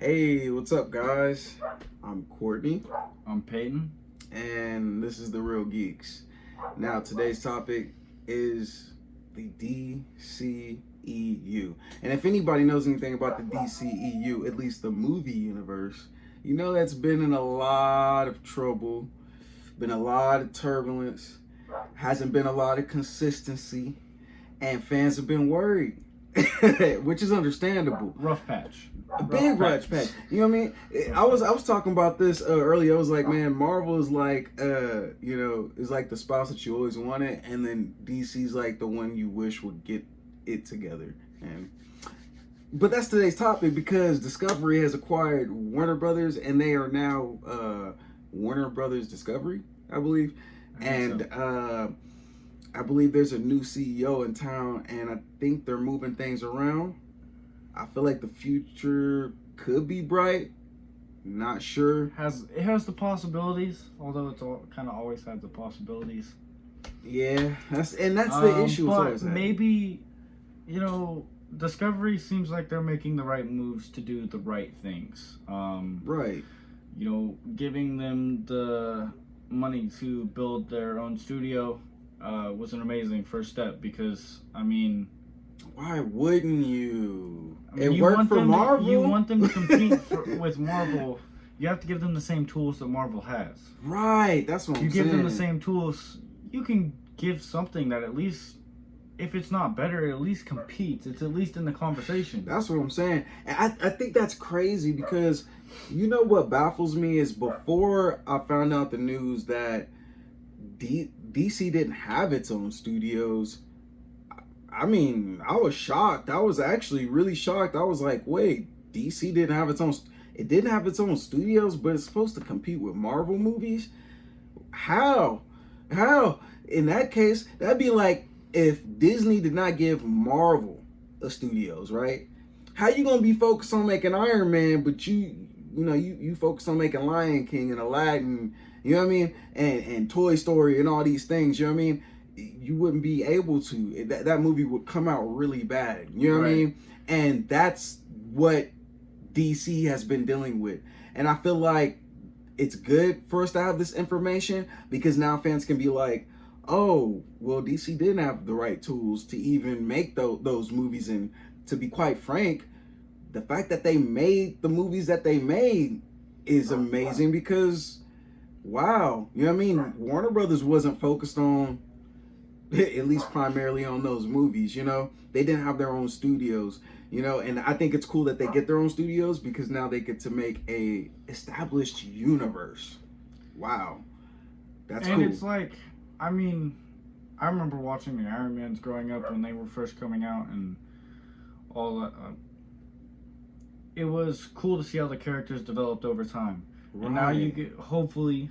Hey, what's up, guys? I'm Courtney, I'm Payton. and this is The Real Geeks. Now, today's topic is the DCEU. And if anybody knows anything about the DCEU, at least the movie universe, you know that's been in a lot of trouble, been a lot of turbulence, hasn't been a lot of consistency, and fans have been worried, which is understandable. Rough patch. A big rush patch. You know what I mean? I was talking about this earlier. I was like, man, Marvel is like, is like the spouse that you always wanted, and then DC's like the one you wish would get it together. But that's today's topic because Discovery has acquired Warner Brothers, and they are now Warner Brothers Discovery, I believe. I believe there's a new CEO in town, and I think they're moving things around. I feel like the future could be bright. Not sure. It has the possibilities, although it's kind of always had the possibilities. Yeah, that's the issue. But maybe, Discovery seems like they're making the right moves to do the right things. Right. Giving them the money to build their own studio was an amazing first step because, why wouldn't you? It you worked want for them Marvel. You want them to compete with Marvel. You have to give them the same tools that Marvel has. Right, that's what I'm saying. You give them the same tools, you can give something that at least, if it's not better, it at least competes. It's at least in the conversation. That's what I'm saying. And I think that's crazy because you know what baffles me is before I found out the news that DC didn't have its own studios. I was shocked. I was actually really shocked. I was like, wait, DC didn't have its own. It didn't have its own studios, but it's supposed to compete with Marvel movies. How? In that case, that'd be like if Disney did not give Marvel a studios, right? How you gonna be focused on making Iron Man, but you focus on making Lion King and Aladdin, you know what I mean, and Toy Story and all these things, you know what I mean? You wouldn't be able to. That movie would come out really bad, you know what I mean? And that's what DC has been dealing with. And I feel like it's good for us to have this information because now fans can be like, oh, well, DC didn't have the right tools to even make those movies. And to be quite frank, the fact that they made the movies that they made is amazing because, wow, you know what I mean? Warner Brothers wasn't focused on, at least primarily on those movies, They didn't have their own studios, and I think it's cool that they get their own studios because now they get to make a established universe. Wow. That's cool. And it's like, I remember watching the Iron Mans growing up when they were first coming out and all that. It was cool to see how the characters developed over time. Right. And now you get, hopefully,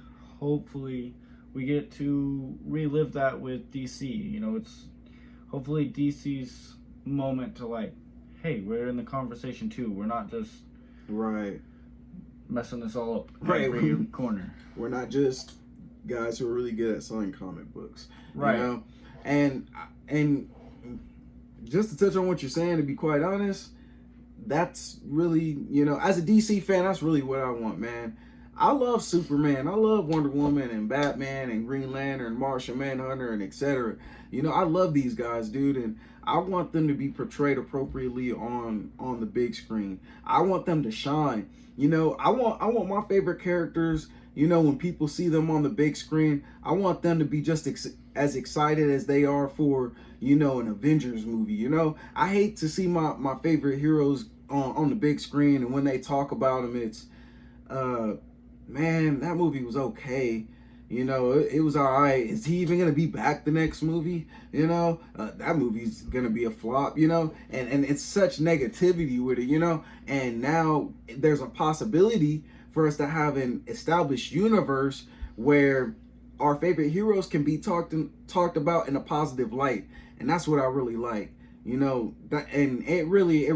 we get to relive that with DC. It's hopefully DC's moment to like, hey, we're in the conversation too. We're not just messing this all up every corner. We're not just guys who are really good at selling comic books, right? And just to touch on what you're saying, to be quite honest, that's really, as a DC fan, that's really what I want, man. I love Superman. I love Wonder Woman and Batman and Green Lantern, Martian Manhunter, and etc. I love these guys, dude, and I want them to be portrayed appropriately on the big screen. I want them to shine. I want my favorite characters. When people see them on the big screen, I want them to be just as excited as they are for an Avengers movie. I hate to see my favorite heroes on the big screen, and when they talk about them, it's man, that movie was okay. It was all right. Is he even gonna be back the next movie? That movie's gonna be a flop. And it's such negativity with it. And now there's a possibility for us to have an established universe where our favorite heroes can be talked about in a positive light, and that's what I really like. And it really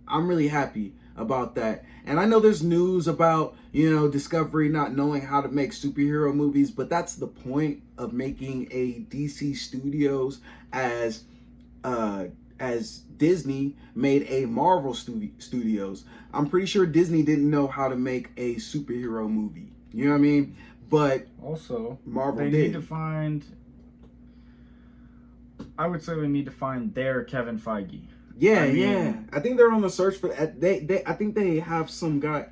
I'm really happy about that. And I know there's news about, Discovery not knowing how to make superhero movies, but that's the point of making a DC Studios as as Disney made a Marvel Studios. I'm pretty sure Disney didn't know how to make a superhero movie. You know what I mean? But also, Marvel they did. need to find. I would say they need to find their Kevin Feige. Yeah, I mean, yeah. I think they're on the search for. I think they have some guy,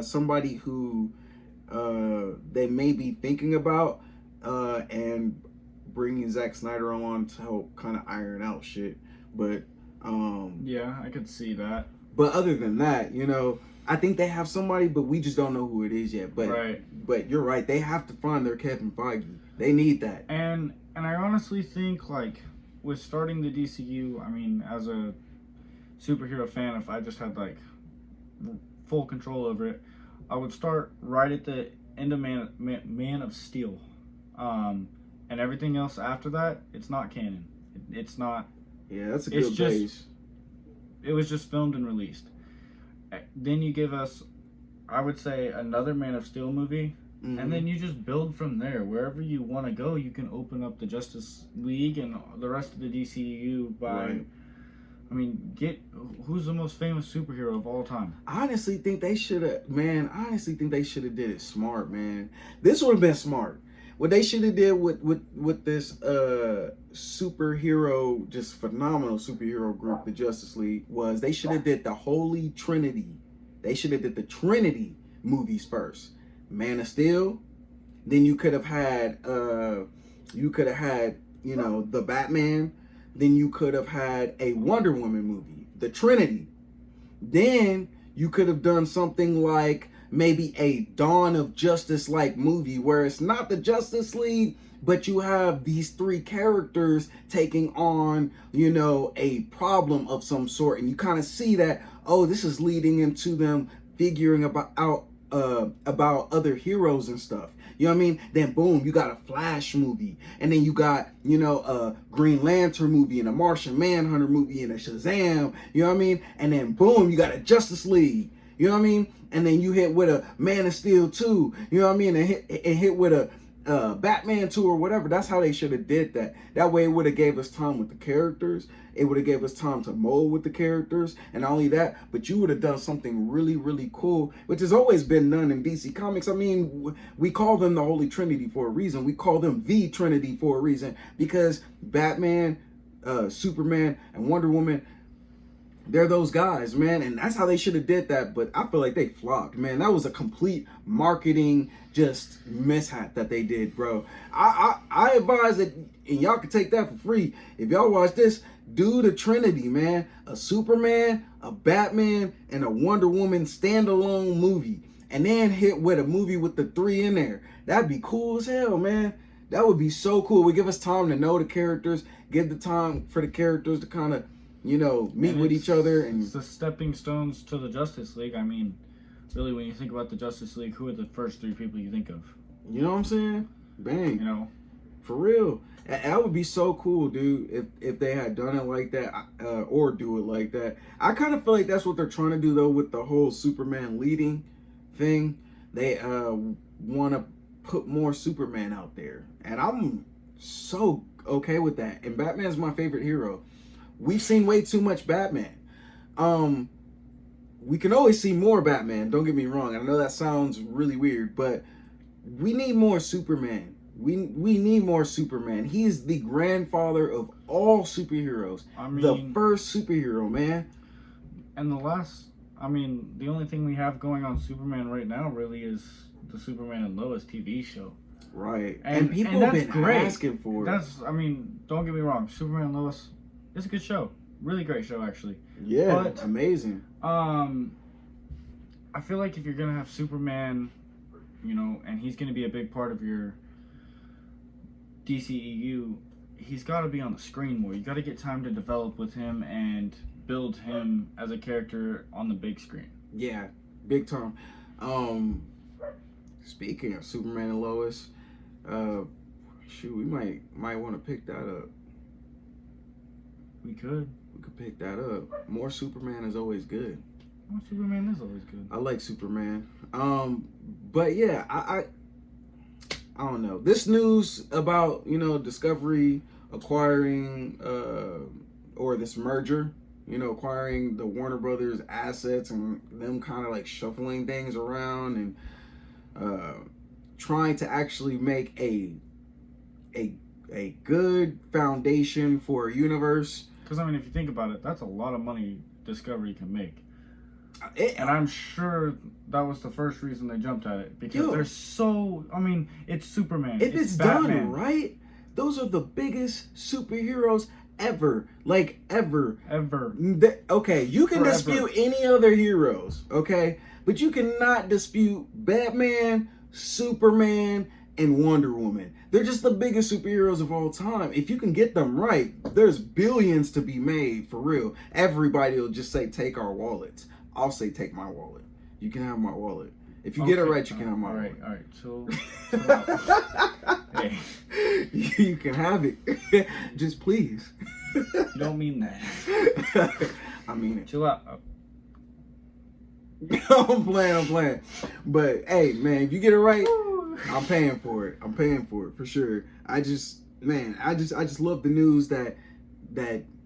somebody who, they may be thinking about, and bringing Zack Snyder on to help kind of iron out shit. But, yeah, I could see that. But other than that, you know, I think they have somebody, but we just don't know who it is yet. But, right. But you're right. They have to find their Kevin Feige. They need that. And I honestly think, like, with starting the DCU, I mean, as a superhero fan, if I just had, like, full control over it, I would start right at the end of Man of Steel. And everything else after that, it's not canon. It's not. Yeah, that's a good base. It was just filmed and released. Then you give us, I would say, another Man of Steel movie. Mm-hmm. And then you just build from there. Wherever you want to go, you can open up the Justice League and the rest of the DCEU by... Right. I mean, who's the most famous superhero of all time? I honestly think they should have... Man, I honestly think they should have did it smart, man. This would have been smart. What they should have did with this superhero, just phenomenal superhero group, the Justice League, was they should have did the Holy Trinity. They should have did the Trinity movies first. Man of Steel, then you could have had the Batman, then you could have had a Wonder Woman movie, the Trinity. Then you could have done something like maybe a Dawn of Justice like movie where it's not the Justice League, but you have these three characters taking on, a problem of some sort, and you kind of see that, oh, this is leading into them figuring about other heroes and stuff. You know what I mean? Then boom, you got a Flash movie, and then you got, a Green Lantern movie, and a Martian Manhunter movie, and a Shazam. You know what I mean? And then boom, you got a Justice League. You know what I mean? And then you hit with a Man of Steel 2. You know what I mean? And hit with a Batman 2 or whatever. That's how they should have did that. That way it would have gave us time with the characters. It would have gave us time to mold with the characters. And not only that, but you would have done something really, really cool, which has always been done in DC Comics. I mean, we call them the Holy Trinity for a reason. We call them the Trinity for a reason, because Batman, Superman, and Wonder Woman, they're those guys, man, and that's how they should have did that. But I feel like they flopped, man. That was a complete marketing just mishap that they did, bro. I advise that, and y'all can take that for free. If y'all watch this, do the Trinity, man. A Superman, a Batman, and a Wonder Woman standalone movie, and then hit with a movie with the three in there. That'd be cool as hell, man. That would be so cool. We give us time to know the characters, give the time for the characters to kind of, meet with each other. And it's the stepping stones to the Justice League. I mean, really, when you think about the Justice League, who are the first three people you think of? You know what I'm saying? Bang. For real. That would be so cool, dude, if they had done it like that, or do it like that. I kind of feel like that's what they're trying to do, though, with the whole Superman leading thing. They want to put more Superman out there. And I'm so okay with that. And Batman's my favorite hero. We've seen way too much Batman. We can always see more Batman, don't get me wrong. I know that sounds really weird, but we need more Superman. We need more Superman. He is the grandfather of all superheroes. I mean, the first superhero, man. And the only thing we have going on Superman right now really is the Superman and Lois TV show. Right. And people have been asking for it. Don't get me wrong. Superman and Lois, it's a good show. Really great show, actually. Yeah, but, amazing. I feel like if you're going to have Superman, and he's going to be a big part of your DCEU, he's got to be on the screen more. You got to get time to develop with him and build him as a character on the big screen. Yeah, big time. Speaking of Superman and Lois, we might want to pick that up. We could pick that up. More Superman is always good. More Superman is always good. I like Superman. But yeah, I don't know. This news about, Discovery acquiring or this merger, acquiring the Warner Brothers assets and them kind of like shuffling things around and trying to actually make a good foundation for a universe. Because I mean, if you think about it, that's a lot of money Discovery can make. And I'm sure that was the first reason they jumped at it, because they're so. I mean, it's Superman. If it's done right, those are the biggest superheroes ever. Like ever. Okay, you can dispute any other heroes, okay, but you cannot dispute Batman, Superman, and Wonder Woman. They're just the biggest superheroes of all time. If you can get them right, there's billions to be made, for real. Everybody will just say, take our wallets. I'll say, take my wallet. You can have my wallet. If you get it right, you can have my wallet. All right. So, hey. You can have it. Just please. You don't mean that. I mean it. Chill out. I'm playing. But hey, man, if you get it right, I'm paying for it. For sure. I just love the news that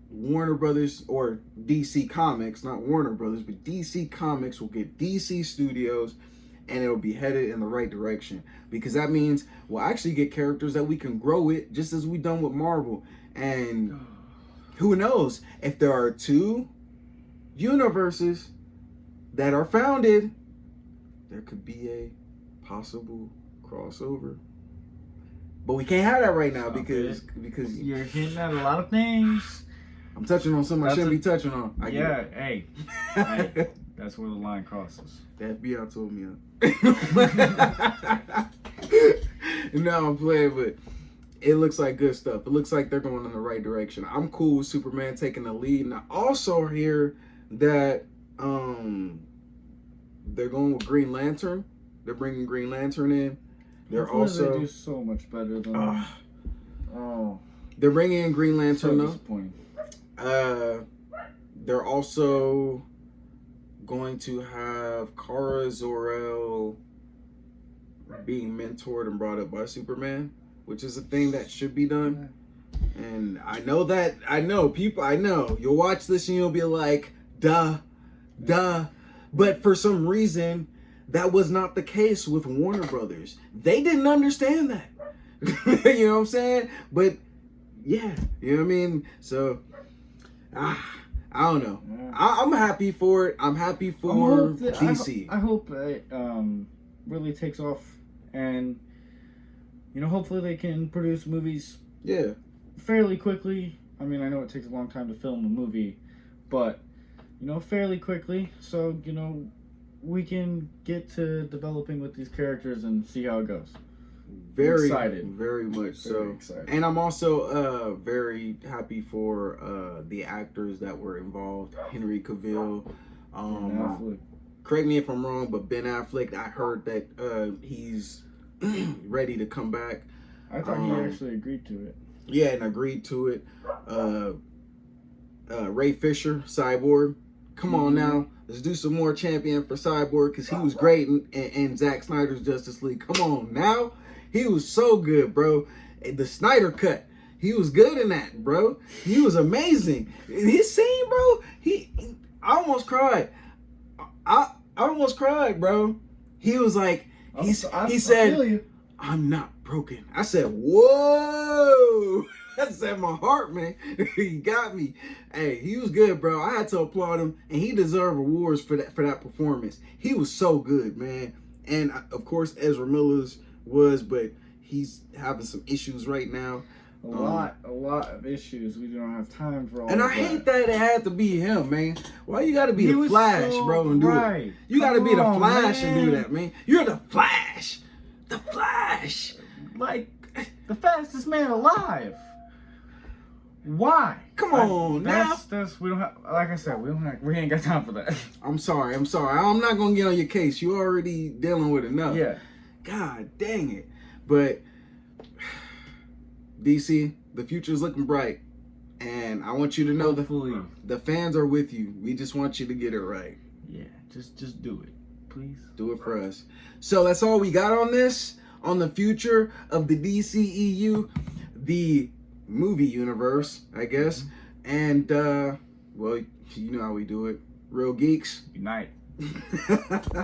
Warner Brothers, or DC Comics, not Warner Brothers, but DC Comics will get DC Studios, and it'll be headed in the right direction, because that means we'll actually get characters that we can grow with, just as we done with Marvel. And who knows, if there are two universes that are founded, there could be a possible crossover. But we can't have that right now because you're hitting at a lot of things. I'm touching on something I shouldn't be touching on. Hey, that's where the line crosses. The FBI told me. No, I'm playing, but it looks like good stuff. It looks like they're going in the right direction. I'm cool with Superman taking the lead, and I also hear that they're going with Green Lantern. They're bringing Green Lantern in. They're also they do so much better than. They're bringing in Green Lantern. So disappointing. They're also going to have Kara Zor-El being mentored and brought up by Superman, which is a thing that should be done. And I know you'll watch this and you'll be like, duh. But for some reason, that was not the case with Warner Brothers. They didn't understand that. You know what I'm saying? But yeah, you know what I mean? So I don't know. Yeah. I'm happy for it. I'm happy for DC. I hope it really takes off, and hopefully they can produce movies. Yeah. Fairly quickly. I mean, I know it takes a long time to film a movie, but fairly quickly. So we can get to developing with these characters and see how it goes. Very excited. Very much so. Excited. And I'm also very happy for the actors that were involved. Henry Cavill, correct me if I'm wrong, but Ben Affleck, I heard that he's ready to come back. I thought he actually agreed to it. Yeah, and agreed to it. Ray Fisher, Cyborg. Come on now. Let's do some more champion for Cyborg, because he was great in Zack Snyder's Justice League. Come on now. He was so good, bro. The Snyder Cut. He was good in that, bro. He was amazing. His scene, bro, I almost cried. I almost cried, bro. He was like, he said, I'm not broken. I said, whoa. That set my heart, man. He got me. Hey, he was good, bro. I had to applaud him, and he deserved awards for that performance. He was so good, man. And of course, Ezra Miller's was, but he's having some issues right now. A lot of issues. We don't have time for all. And I hate that it had to be him, man. Why you got to be the Flash, bro, and do it? You got to be the Flash and do that, man. You're the Flash. The Flash. Like the fastest man alive. Why? Come on, now. We don't have. Like I said, we ain't got time for that. I'm sorry. I'm not gonna get on your case. You already dealing with enough. Yeah. God dang it. But DC, the future is looking bright, and I want you to know the fans are with you. We just want you to get it right. Yeah. Just do it, please. Do it for us. So that's all we got on the future of the DCEU, the movie universe, I guess. And well, you know how we do it. Real geeks. Unite.